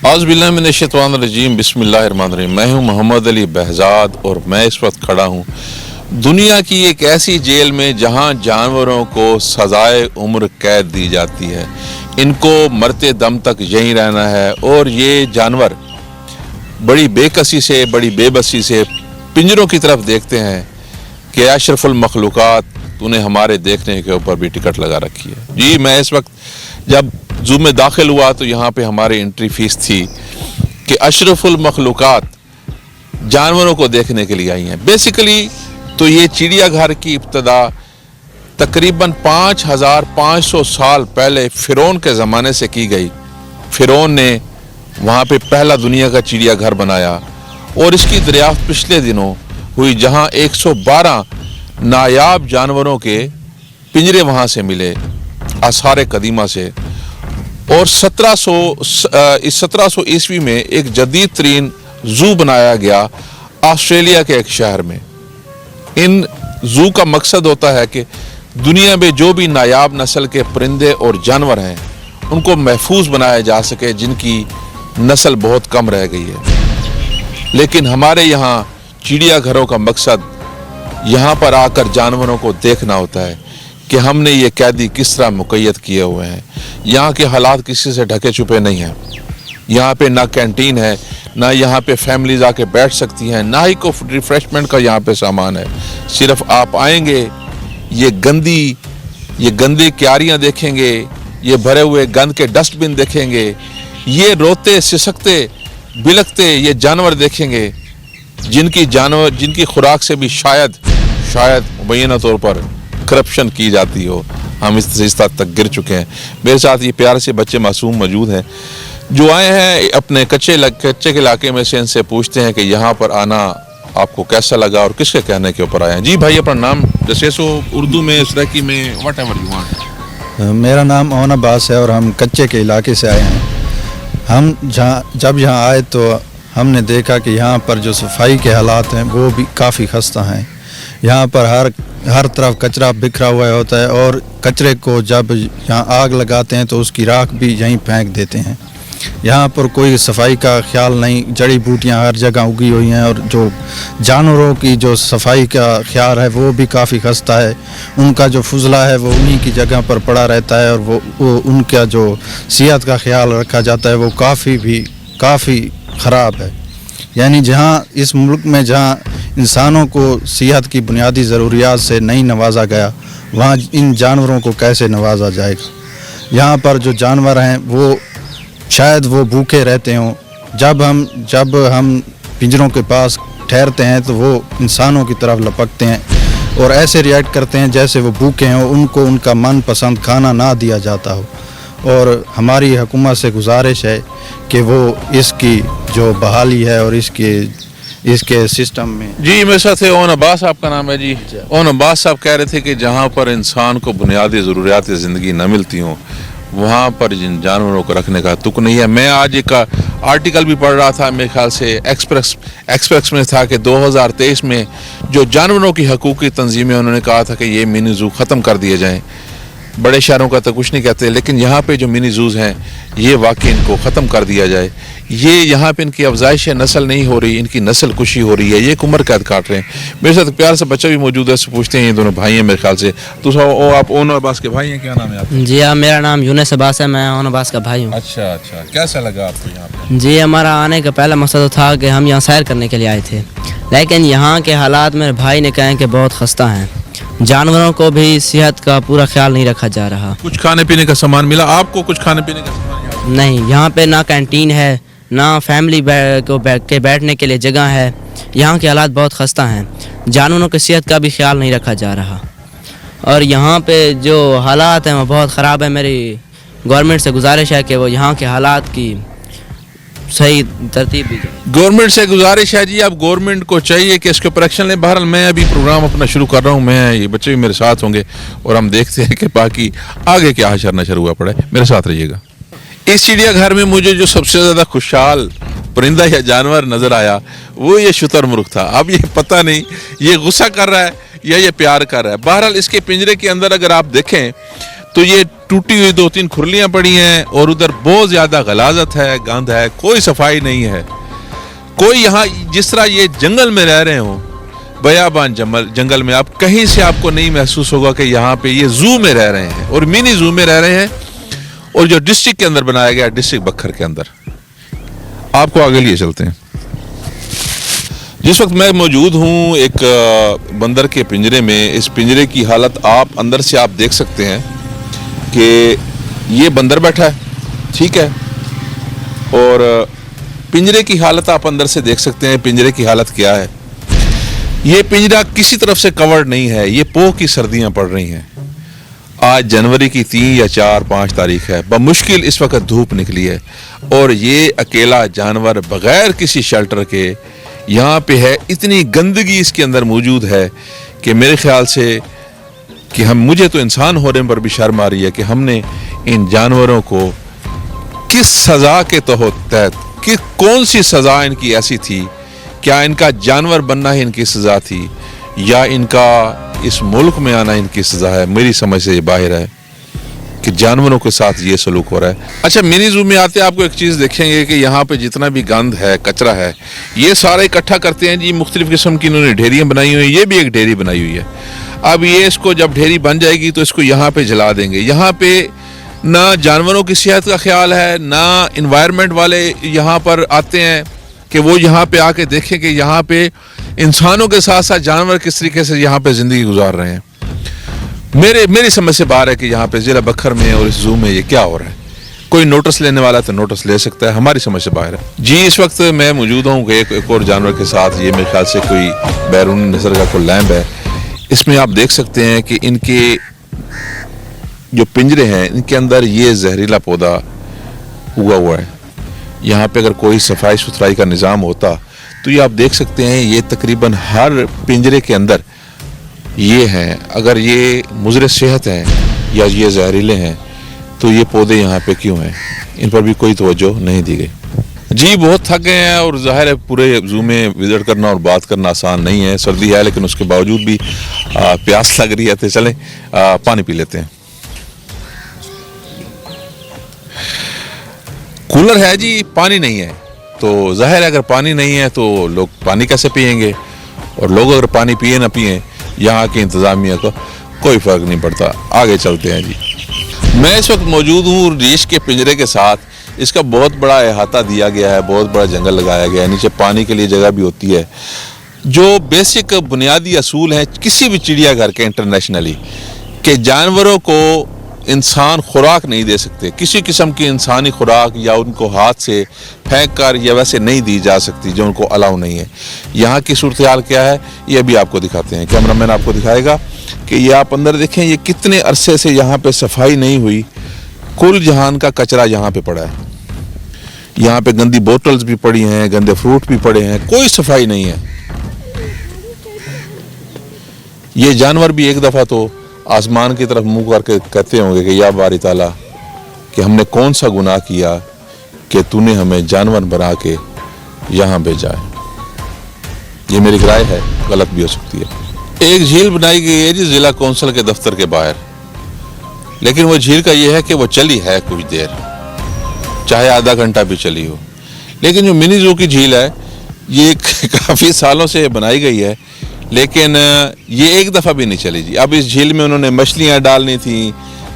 औज़ुबिल्लाहिमिनश्शैतानिर्रजीम बिस्मिल्लाहिर्रहमानिर्रहीम। मैं हूं मोहम्मद अली बहजाद और मैं इस वक्त खड़ा हूं दुनिया की एक ऐसी जेल में जहां जानवरों को सजाए उम्र कैद दी जाती है। इनको मरते दम तक यहीं रहना है और ये जानवर बड़ी बेकसी से, बड़ी बेबसी से पिंजरों की तरफ देखते हैं कि अशरफुल मखलूकात तूने हमारे देखने के ऊपर भी टिकट लगा रखी है। जी, मैं इस वक्त जब ज़ू में दाखिल हुआ तो यहाँ पे हमारी एंट्री फीस थी कि अशरफुल मखलूकात जानवरों को देखने के लिए आई हैं। बेसिकली तो ये चिड़ियाघर की इब्तदा तकरीबन 5500 साल पहले फ़िरौन के ज़माने से की गई। फ़िरौन ने वहाँ पे पहला दुनिया का चिड़ियाघर बनाया और इसकी दरियाफ्त पिछले दिनों हुई, जहाँ 112 नायाब जानवरों के पिंजरे वहाँ से मिले आसार कदीमा से। और 1700 ईस्वी में एक जदीद तरीन ज़ू बनाया गया ऑस्ट्रेलिया के एक शहर में। इन ज़ू का मकसद होता है कि दुनिया में जो भी नायाब नस्ल के परिंदे और जानवर हैं उनको महफूज बनाया जा सके, जिनकी नस्ल बहुत कम रह गई है। लेकिन हमारे यहाँ चिड़ियाघरों का मकसद यहाँ पर आकर जानवरों को देखना होता है कि हमने ये कैदी किस तरह मुक़य्यद किए हुए हैं। यहाँ के हालात किसी से ढके छुपे नहीं हैं। यहाँ पे ना कैंटीन है, ना यहाँ पे फैमिलीज आके बैठ सकती हैं, ना ही कोई रिफ्रेशमेंट का यहाँ पे सामान है। सिर्फ आप आएंगे, ये गंदी क्यारियाँ देखेंगे, ये भरे हुए गंद के डस्टबिन देखेंगे, ये रोते सिसकते बिलखते ये जानवर देखेंगे जिनकी खुराक से भी शायद मुबैना तौर पर करप्शन की जाती हो। हम इस हद तक गिर चुके हैं। मेरे साथ ये प्यारे से बच्चे मासूम मौजूद हैं जो आए हैं अपने कच्चे के इलाके में से। इनसे पूछते हैं कि यहाँ पर आना आपको कैसा लगा और किसके कहने के ऊपर आए हैं। जी भाई, अपना नाम जैसे सो उर्दू में, सराकी में, वट एवर यू वांट। मेरा नाम ओन अब्बास है और हम कच्चे के इलाके से आए हैं। हम जब यहाँ आए तो हमने देखा कि यहाँ पर जो सफाई के हालात हैं वो भी काफ़ी खस्ता हैं। यहाँ पर हर तरफ कचरा बिखरा हुआ होता है और कचरे को जब यहाँ आग लगाते हैं तो उसकी राख भी यहीं फेंक देते हैं। यहाँ पर कोई सफाई का ख्याल नहीं, जड़ी बूटियाँ हर जगह उगी हुई हैं और जो जानवरों की जो सफाई का ख्याल है वो भी काफ़ी खस्ता है। उनका जो फुजला है वो उन्हीं की जगह पर पड़ा रहता है और वो उनका जो सेहत का ख्याल रखा जाता है वो काफ़ी ख़राब है। यानी जहाँ इस मुल्क में जहाँ इंसानों को सेहत की बुनियादी ज़रूरियात से नहीं नवाजा गया, वहाँ इन जानवरों को कैसे नवाजा जाएगा। यहाँ पर जो जानवर हैं वो शायद वो भूखे रहते हों। जब हम पिंजरों के पास ठहरते हैं तो वो इंसानों की तरफ लपकते हैं और ऐसे रिएक्ट करते हैं जैसे वो भूखे हों, उनको उनका मनपसंद खाना ना दिया जाता हो। और हमारी हुकूमत से गुजारिश है कि वो इसकी जो बहाली है और इसके सिस्टम में। जी, मेरे साथ है ओन अब्बास, आपका नाम है जी। ओन अब्बास साहब कह रहे थे कि जहाँ पर इंसान को बुनियादी ज़रूरियात ज़िंदगी न मिलती हों वहाँ पर जिन जानवरों को रखने का तुक नहीं है। मैं आज एक आर्टिकल भी पढ़ रहा था, मेरे ख्याल से एक्सप्रेस में था कि 2023 में जो जानवरों की हकूकी तंजीमें उन्होंने कहा था कि ये मिनी ज़ू ख़त्म कर दिए जाएँ। बड़े शहरों का तो कुछ नहीं कहते, लेकिन यहाँ पे जो मिनी ज़ूज़ हैं ये वाकई इनको ख़त्म कर दिया जाए। ये यहाँ पे इनकी अफजाइश नस्ल नहीं हो रही, इनकी नस्ल कुशी हो रही है। ये एक उम्र कैद काट रहे हैं। मेरे साथ प्यार से बच्चा भी मौजूद है, से पूछते हैं। ये दोनों भाई हैं मेरे ख्याल से। तो आप ओन अब्बास के भाई हैं, क्या नाम है आपका? जी हाँ, मेरा नाम यूनुस अब्बास है, मैं ओन अब्बास का भाई हूँ। अच्छा, कैसा लगा आपको यहाँ पे? जी, हमारा आने का पहला मकसद था कि हम यहाँ सैर करने के लिए आए थे, लेकिन यहाँ के हालात मेरे भाई ने कहे कि बहुत खस्ता हैं। जानवरों को भी सेहत का पूरा ख्याल नहीं रखा जा रहा। कुछ खाने पीने का सामान मिला आपको? कुछ खाने पीने का सामान नहीं, यहाँ पे ना कैंटीन है, ना फैमिली को बैठने के लिए जगह है। यहाँ के हालात बहुत खस्ता हैं। जानवरों की सेहत का भी ख्याल नहीं रखा जा रहा और यहाँ पे जो हालात हैं वो बहुत ख़राब है। मेरी गवर्नमेंट से गुजारिश है कि वो यहाँ के हालात की सही तरतीब दी जाए। गवर्नमेंट से गुजारिश है जी, अब गवर्नमेंट को चाहिए कि इसके ऊपर एक्शन लें। बहरहाल मैं अभी प्रोग्राम अपना शुरू कर रहा हूँ, मैं ये बच्चे भी मेरे साथ होंगे और हम देखते हैं कि बाकी आगे क्या हशर नशर हुआ पड़े। मेरे साथ रहिएगा। इस चिड़ियाघर में मुझे जो सबसे ज़्यादा खुशहाल परिंदा या जानवर नज़र आया वो ये शुतुरमुर्ग था। अब ये पता नहीं ये गुस्सा कर रहा है या ये प्यार कर रहा है। बहरहाल इसके पिंजरे के अंदर अगर आप देखें تو یہ ٹوٹی ہوئی 2-3 کھرلیاں پڑی ہیں اور ادھر بہت زیادہ غلاظت ہے, گند ہے, کوئی صفائی نہیں ہے. کوئی یہاں جس طرح یہ جنگل میں رہ رہے ہوں, بیابان جنگل میں, آپ کہیں سے آپ کو نہیں محسوس ہوگا کہ یہاں پہ یہ زو میں رہ رہے ہیں اور منی زو میں رہ رہے ہیں. اور جو ڈسٹرکٹ کے اندر بنایا گیا, ڈسٹرکٹ بکھر کے اندر, آپ کو آگے لیے چلتے ہیں. جس وقت میں موجود ہوں ایک بندر کے پنجرے میں, اس پنجرے کی حالت آپ اندر سے آپ دیکھ سکتے ہیں کہ یہ بندر بیٹھا ہے, ٹھیک ہے, اور پنجرے کی حالت آپ اندر سے دیکھ سکتے ہیں. پنجرے کی حالت کیا ہے؟ یہ پنجرا کسی طرف سے کورڈ نہیں ہے. یہ پوہ کی سردیاں پڑ رہی ہیں. آج جنوری کی 3 یا 4-5 تاریخ ہے, بمشکل اس وقت دھوپ نکلی ہے, اور یہ اکیلا جانور بغیر کسی شیلٹر کے یہاں پہ ہے. اتنی گندگی اس کے اندر موجود ہے کہ میرے خیال سے کہ مجھے تو انسان ہونے پر بھی شرم آ رہی ہے کہ ہم نے ان جانوروں کو کس سزا کے تحت کہ کون سی سزا ان کی ایسی تھی. کیا ان کا جانور بننا ہی ان کی سزا تھی, یا ان کا اس ملک میں آنا ان کی سزا ہے؟ میری سمجھ سے یہ باہر ہے کہ جانوروں کے ساتھ یہ سلوک ہو رہا ہے. اچھا, منی زو میں آتے آپ کو ایک چیز دیکھیں گے کہ یہاں پہ جتنا بھی گند ہے, کچرا ہے, یہ سارا اکٹھا کرتے ہیں جی. مختلف قسم کی انہوں نے ڈھیریاں بنائی ہوئی ہیں. یہ بھی ایک ڈھیری بنائی ہوئی ہے. اب یہ اس کو جب ڈھیری بن جائے گی تو اس کو یہاں پہ جلا دیں گے. یہاں پہ نہ جانوروں کی صحت کا خیال ہے, نہ انوائرمنٹ والے یہاں پر آتے ہیں کہ وہ یہاں پہ آ کے دیکھیں کہ یہاں پہ انسانوں کے ساتھ ساتھ جانور کس طریقے سے یہاں پہ زندگی گزار رہے ہیں. میری سمجھ سے باہر ہے کہ یہاں پہ ضلع بکھر میں اور اس زو میں یہ کیا ہو رہا ہے. کوئی نوٹس لینے والا تو نوٹس لے سکتا ہے, ہماری سمجھ سے باہر ہے. جی, اس وقت میں موجود ہوں کہ ایک اور جانور کے ساتھ. یہ میرے خیال سے کوئی بیرونی نسل کا کوئی لیمب ہے. اس میں آپ دیکھ سکتے ہیں کہ ان کے جو پنجرے ہیں ان کے اندر یہ زہریلا پودا اگا ہوا ہے. یہاں پہ اگر کوئی صفائی ستھرائی کا نظام ہوتا تو یہ آپ دیکھ سکتے ہیں یہ تقریباً ہر پنجرے کے اندر یہ ہیں. اگر یہ مضر صحت ہیں یا یہ زہریلے ہیں تو یہ پودے یہاں پہ کیوں ہیں؟ ان پر بھی کوئی توجہ نہیں دی گئی. جی, بہت تھک گئے ہیں, اور ظاہر ہے پورے زو میں وزٹ کرنا اور بات کرنا آسان نہیں ہے. سردی ہے لیکن اس کے باوجود بھی پیاس لگ رہی ہے, تو چلیں پانی پی لیتے ہیں. کولر ہے جی, پانی نہیں ہے, تو ظاہر ہے اگر پانی نہیں ہے تو لوگ پانی کیسے پئیں گے؟ اور لوگ اگر پانی پیے نہ پئیں, یہاں کی انتظامیہ کو کوئی فرق نہیں پڑتا. آگے چلتے ہیں جی. میں اس وقت موجود ہوں ریچھ کے پنجرے کے ساتھ. اس کا بہت بڑا احاطہ دیا گیا ہے, بہت بڑا جنگل لگایا گیا ہے. نیچے پانی کے لیے جگہ بھی ہوتی ہے. جو بیسک بنیادی اصول ہیں کسی بھی چڑیا گھر کے انٹرنیشنلی, کہ جانوروں کو انسان خوراک نہیں دے سکتے. کسی قسم کی انسانی خوراک یا ان کو ہاتھ سے پھینک کر یا ویسے نہیں دی جا سکتی, جو ان کو الاؤ نہیں ہے. یہاں کی صورتحال کیا ہے یہ بھی آپ کو دکھاتے ہیں. کیمرہ مین آپ کو دکھائے گا کہ یہ آپ اندر دیکھیں, یہ کتنے عرصے سے یہاں پہ صفائی نہیں ہوئی. کل جہان کا کچرا یہاں پہ پڑا ہے. یہاں پہ گندی بوتلز بھی پڑی ہیں, گندے فروٹ بھی پڑے ہیں, کوئی صفائی نہیں ہے. یہ جانور بھی ایک دفعہ تو آسمان کی طرف منہ کر کے کہتے ہوں گے کہ یا باری تعالیٰ, کہ ہم نے کون سا گناہ کیا کہ تو نے ہمیں جانور بنا کے یہاں بھیجا ہے. یہ میری رائے ہے, غلط بھی ہو سکتی ہے. ایک جھیل بنائی گئی ہے جی ضلع کونسل کے دفتر کے باہر, لیکن وہ جھیل کا یہ ہے کہ وہ چلی ہے کچھ دیر, چاہے آدھا گھنٹہ بھی چلی ہو. لیکن جو منی زو کی جھیل ہے یہ کافی سالوں سے بنائی گئی ہے, لیکن یہ ایک دفعہ بھی نہیں چلی جی. اب اس جھیل میں انہوں نے مچھلیاں ڈالنی تھیں,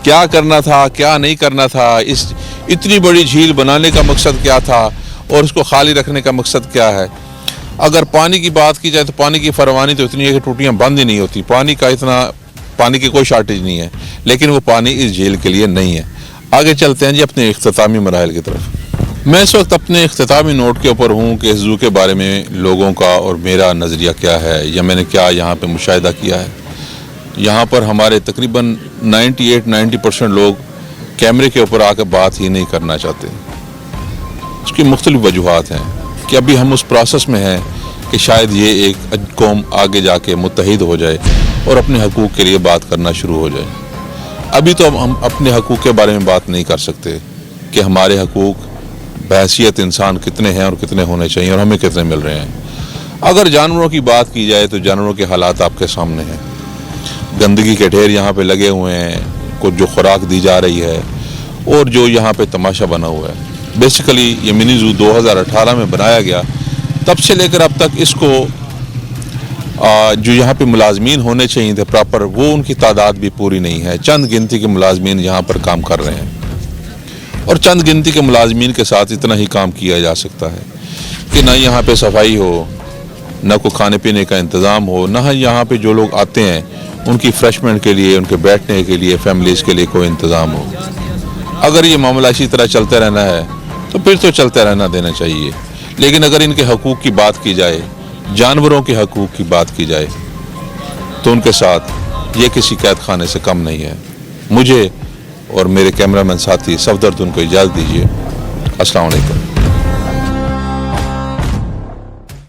کیا کرنا تھا کیا نہیں کرنا تھا. اس اتنی بڑی جھیل بنانے کا مقصد کیا تھا اور اس کو خالی رکھنے کا مقصد کیا ہے؟ اگر پانی کی بات کی جائے تو پانی کی فراوانی تو اتنی ہے کہ ٹوٹیاں بند ہی نہیں ہوتی. پانی کی کوئی شارٹیج نہیں ہے, لیکن وہ پانی اس جھیل کے لیے نہیں ہے. آگے چلتے ہیں جی اپنے اختتامی مراحل کی طرف. میں اس وقت اپنے اختتامی نوٹ کے اوپر ہوں کہ اس زو کے بارے میں لوگوں کا اور میرا نظریہ کیا ہے, یا میں نے کیا یہاں پہ مشاہدہ کیا ہے. یہاں پر ہمارے تقریباً 98-90% لوگ کیمرے کے اوپر آ کے بات ہی نہیں کرنا چاہتے. اس کی مختلف وجوہات ہیں کہ ابھی ہم اس پروسیس میں ہیں کہ شاید یہ ایک قوم آگے جا کے متحد ہو جائے اور اپنے حقوق کے لیے بات کرنا شروع ہو جائے. ابھی تو ہم اپنے حقوق کے بارے میں بات نہیں کر سکتے کہ ہمارے حقوق بحیثیت انسان کتنے ہیں اور کتنے ہونے چاہیے اور ہمیں کتنے مل رہے ہیں. اگر جانوروں کی بات کی جائے تو جانوروں کے حالات آپ کے سامنے ہیں. گندگی کے ڈھیر یہاں پہ لگے ہوئے ہیں, को जो खुराक दी जा रही है और जो यहाँ पे तमाशा बना हुआ है। बेसिकली ये मिनी ज़ू 2018 में बनाया गया, तब से लेकर अब तक इसको जो यहाँ पे मुलाजमीन होने चाहिए थे प्रॉपर, वो उनकी तादाद भी पूरी नहीं है। चंद गिनती के मुलाजमीन यहाँ पर काम कर रहे हैं और चंद गिनती के मुलाजमीन के साथ इतना ही काम किया जा सकता है कि ना यहाँ पे सफाई हो, ना कोई खाने पीने का इंतज़ाम हो, ना यहाँ पे जो लोग आते हैं उनकी फ्रेशमेंट के लिए, उनके बैठने के लिए, फैमिलीज़ के लिए कोई इंतज़ाम हो। अगर ये मामला इसी तरह चलते रहना है तो फिर तो चलते रहना देना चाहिए, लेकिन अगर इनके हकूक़ की बात की जाए, जानवरों के हकूक़ की बात की जाए, तो उनके साथ ये किसी कैद खाने से कम नहीं है। मुझे और मेरे कैमरामैन साथी सफदर को इजाज़त दीजिए। अस्सलाम वालेकुम।